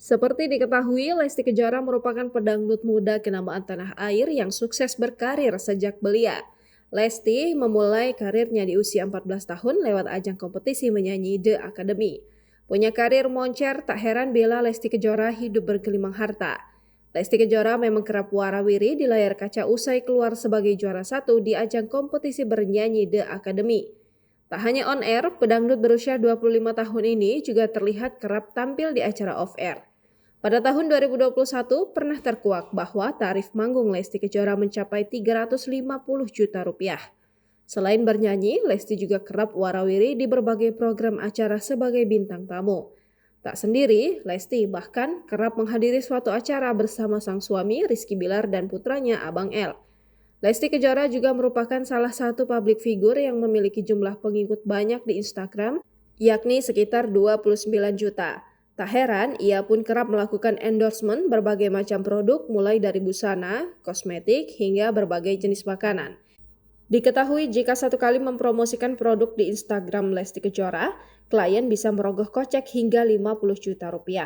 Seperti diketahui, Lesti Kejora merupakan pedangdut muda kenamaan tanah air yang sukses berkarir sejak belia. Lesti memulai karirnya di usia 14 tahun lewat ajang kompetisi menyanyi The Academy. Punya karir moncer, tak heran bila Lesti Kejora hidup bergelimang harta. Lesti Kejora memang kerap warawiri di layar kaca usai keluar sebagai juara satu di ajang kompetisi bernyanyi The Academy. Tak hanya on air, pedangdut berusia 25 tahun ini juga terlihat kerap tampil di acara off air. Pada tahun 2021 pernah terkuak bahwa tarif manggung Lesti Kejora mencapai 350 juta rupiah. Selain bernyanyi, Lesti juga kerap warawiri di berbagai program acara sebagai bintang tamu. Tak sendiri, Lesti bahkan kerap menghadiri suatu acara bersama sang suami Rizky Bilar dan putranya Abang L. Lesti Kejora juga merupakan salah satu publik figur yang memiliki jumlah pengikut banyak di Instagram, yakni sekitar 29 juta. Tak heran, ia pun kerap melakukan endorsement berbagai macam produk mulai dari busana, kosmetik, hingga berbagai jenis makanan. Diketahui jika satu kali mempromosikan produk di Instagram Lesti Kejora, klien bisa merogoh kocek hingga 50 juta rupiah.